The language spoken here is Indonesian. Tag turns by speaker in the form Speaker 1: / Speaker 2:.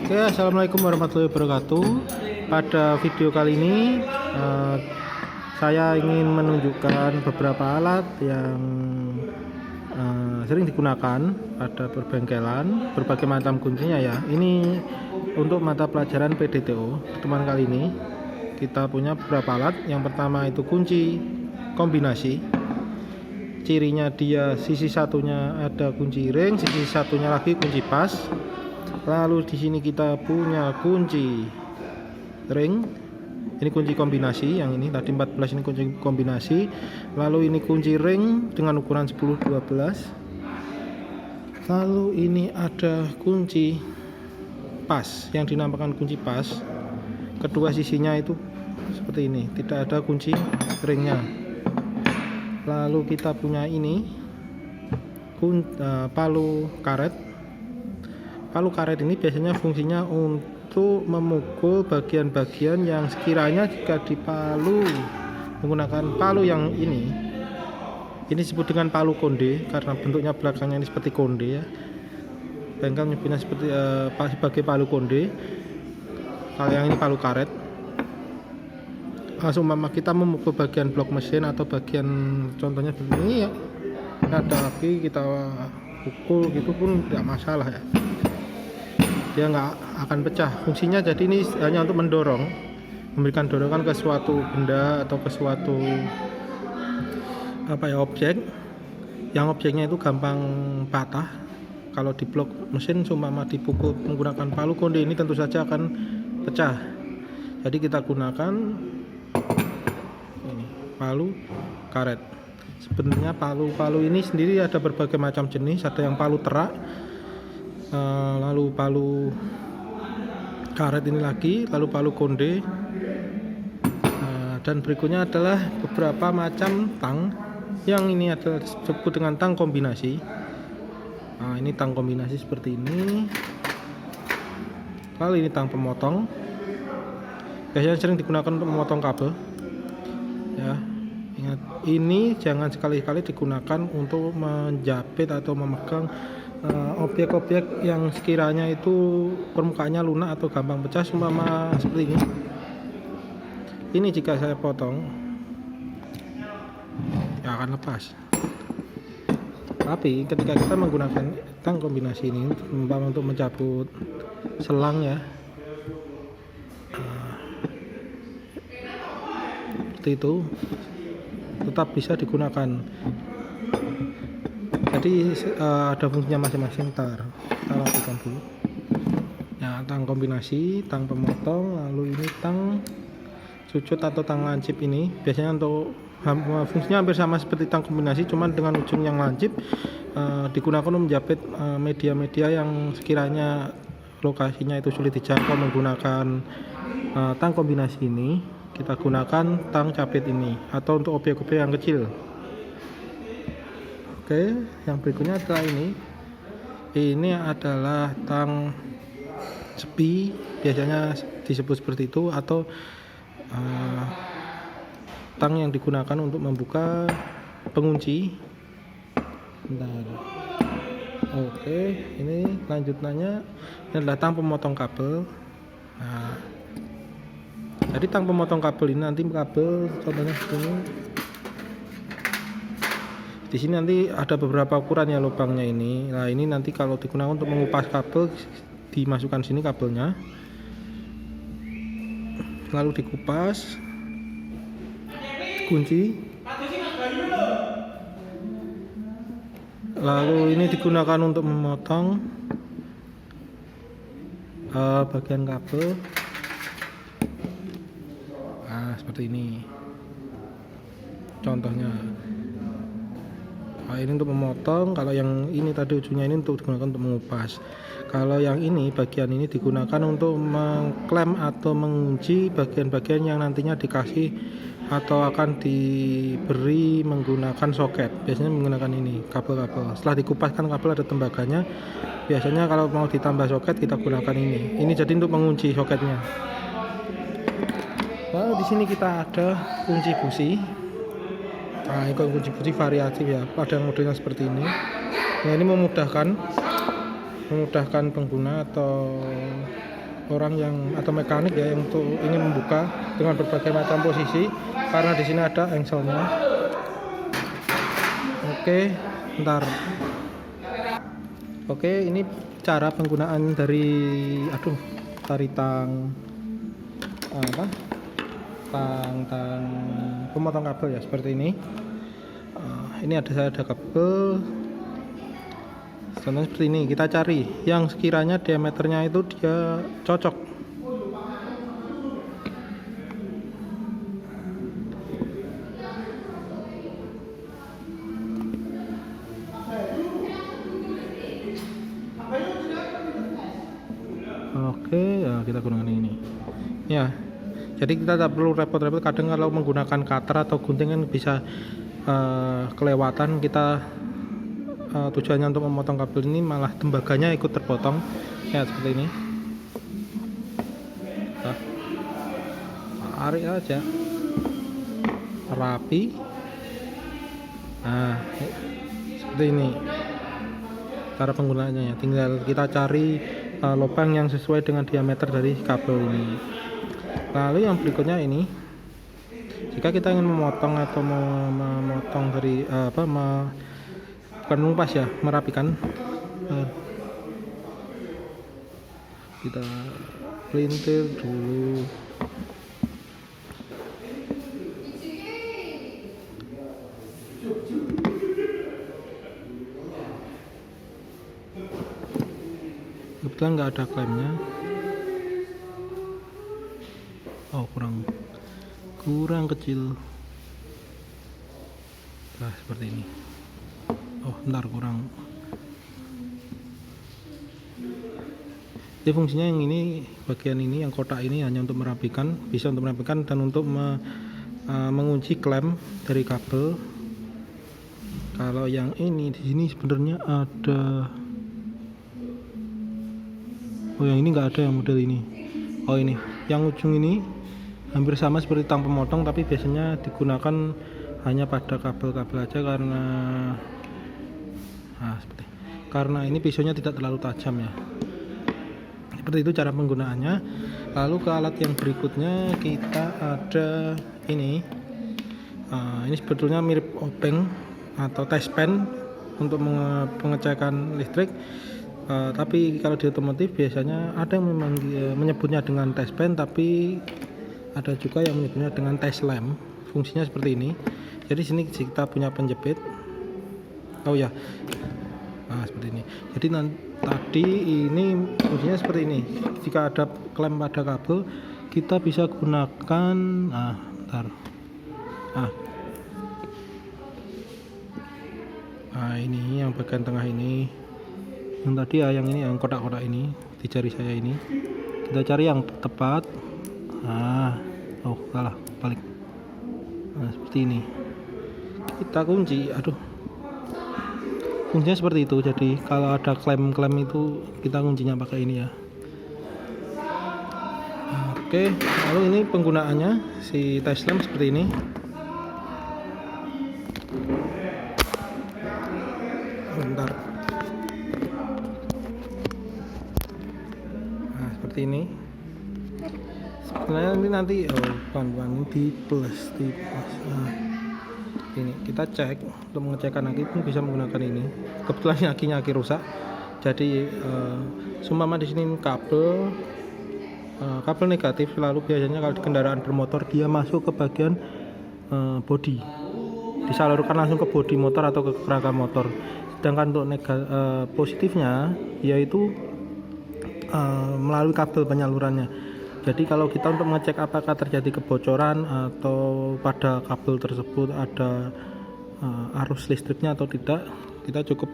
Speaker 1: Oke, assalamualaikum warahmatullahi wabarakatuh. Pada video kali ini saya ingin menunjukkan beberapa alat yang sering digunakan pada perbengkelan, berbagai macam kuncinya ya. Ini untuk mata pelajaran PDTO. Pertemuan kali ini kita punya beberapa alat. Yang pertama itu kunci kombinasi. Cirinya dia sisi satunya ada kunci ring, sisi satunya lagi kunci pas. Lalu di sini kita punya kunci ring. Ini kunci kombinasi, yang ini tadi 14 ini kunci kombinasi. Lalu ini kunci ring dengan ukuran 10 12. Lalu ini ada kunci pas yang dinamakan kunci pas. Kedua sisinya itu seperti ini, tidak ada kunci ringnya. Lalu kita punya ini palu karet. Palu karet ini biasanya fungsinya untuk memukul bagian-bagian yang sekiranya jika dipalu menggunakan palu yang ini disebut dengan palu konde karena bentuknya belakangnya ini seperti konde ya. Bengkel nyebutnya seperti sebagai palu konde. Kalau yang ini palu karet. Langsung kita memukul bagian blok mesin atau bagian contohnya begini ya. Ada lagi kita pukul gitu pun tidak masalah ya. Dia nggak akan pecah. Fungsinya jadi ini hanya untuk mendorong, memberikan dorongan ke suatu benda atau ke suatu objek yang objeknya itu gampang patah. Kalau di blok mesin seumpama dipukul menggunakan palu konde ini tentu saja akan pecah. Jadi kita gunakan ini palu karet. Sebenarnya palu ini sendiri ada berbagai macam jenis. Ada yang palu terak, lalu palu karet ini lagi, lalu palu konde, dan berikutnya adalah beberapa macam tang. Yang ini adalah disebut dengan tang kombinasi. Ini tang kombinasi seperti ini. Lalu ini tang pemotong, biasanya sering digunakan untuk memotong kabel ya. Ingat, ini jangan sekali-kali digunakan untuk menjepit atau memegang objek-objek yang sekiranya itu permukaannya lunak atau gampang pecah, seumpama seperti ini. Ini jika saya potong ya akan lepas. Tapi ketika kita menggunakan tang kombinasi ini untuk mencabut selang ya, seperti itu, tetap bisa digunakan. Jadi ada fungsinya masing-masing. Kita lakukan dulu ya, tang kombinasi, tang pemotong, lalu ini tang cucut atau tang lancip. Ini biasanya untuk fungsinya hampir sama seperti tang kombinasi, cuman dengan ujung yang lancip, digunakan untuk menjepit media-media yang sekiranya lokasinya itu sulit dijangkau. Menggunakan tang kombinasi ini kita gunakan tang capit ini, atau untuk objek-objek yang kecil. Oke, yang berikutnya adalah ini adalah tang sepi, biasanya disebut seperti itu, atau tang yang digunakan untuk membuka pengunci. Bentar. Oke, ini lanjutannya ini adalah tang pemotong kabel. Jadi tang pemotong kabel ini nanti kabel contohnya seperti ini. Di sini nanti ada beberapa ukuran ya lubangnya ini. Nah, ini nanti kalau digunakan untuk mengupas kabel, dimasukkan sini kabelnya. Lalu dikupas, kunci. Lalu ini digunakan untuk memotong bagian kabel. Seperti ini contohnya. Ini untuk memotong. Kalau yang ini tadi ujungnya ini untuk digunakan untuk mengupas. Kalau yang ini bagian ini digunakan untuk mengklem atau mengunci bagian-bagian yang nantinya dikasih atau akan diberi menggunakan soket. Biasanya menggunakan ini kabel-kabel. Setelah dikupas kan kabel ada tembaganya. Biasanya kalau mau ditambah soket kita gunakan ini. Ini jadi untuk mengunci soketnya. Lalu di sini kita ada kunci busi. Ini kunci busi variatif ya. Ada modelnya seperti ini. Nah, ini memudahkan pengguna atau orang yang atau mekanik ya yang untuk ingin membuka dengan berbagai macam posisi, karena di sini ada engselnya. Oke, ntar. Oke, ini cara penggunaan dari dari tang pemotong kabel ya, seperti ini. Ini ada kabel. Contohnya seperti ini, kita cari yang sekiranya diameternya itu dia cocok. Oke, ya kita gunakan ini. Ya, jadi kita tak perlu repot-repot. Kadang kalau menggunakan cutter atau gunting kan bisa kelewatan kita. Tujuannya untuk memotong kabel ini malah tembaganya ikut terpotong ya, seperti ini. Tarik aja rapi. Nah, seperti ini cara penggunaannya ya. Tinggal kita cari lubang yang sesuai dengan diameter dari kabel ini. Lalu yang berikutnya ini, jika kita ingin memotong atau memotong dari bukan mengupas ya, merapikan, kita pelintir dulu. Kebetulan nggak ada klemnya. Oh, kurang kecil. Nah, seperti ini. Oh, bentar, kurang. Jadi fungsinya yang ini, bagian ini, yang kotak ini hanya untuk merapikan, bisa untuk merapikan dan untuk mengunci klem dari kabel. Kalau yang ini di sini sebenarnya ada. Oh, yang ini nggak ada yang model ini. Oh, ini, yang ujung ini hampir sama seperti tang pemotong, tapi biasanya digunakan hanya pada kabel-kabel aja karena ini pisaunya tidak terlalu tajam ya. Seperti itu cara penggunaannya. Lalu ke alat yang berikutnya kita ada ini. Ini sebetulnya mirip obeng atau test pen untuk pengecekan listrik. Tapi kalau di otomotif biasanya ada yang memang menyebutnya dengan test pen, tapi ada juga yang menyebutnya dengan test lamp. Fungsinya seperti ini. Jadi sini kita punya penjepit. Oh ya, nah seperti ini. Jadi tadi ini fungsinya seperti ini. Jika ada klem pada kabel, kita bisa gunakan. Ini yang bagian tengah ini. Yang tadi ya, yang ini, yang kotak-kotak ini di jari saya ini. Kita cari yang tepat. Oh salah, balik. Nah, seperti ini. Kita kunci. Fungsinya seperti itu. Jadi kalau ada klem-klem itu kita kuncinya pakai ini ya. Oke, lalu ini penggunaannya si test lamp seperti ini. Bentar. Nah, seperti ini. Sebenarnya ini nanti bukan ini di plus. Ini kita cek untuk mengecekkan aki pun bisa menggunakan ini. Kebetulan aki rusak, jadi seumpama di sini kabel negatif, lalu biasanya kalau di kendaraan bermotor dia masuk ke bagian bodi, disalurkan langsung ke bodi motor atau ke kerangka motor. Sedangkan untuk positifnya yaitu melalui kabel penyalurannya. Jadi kalau kita untuk mengecek apakah terjadi kebocoran atau pada kabel tersebut ada arus listriknya atau tidak, kita cukup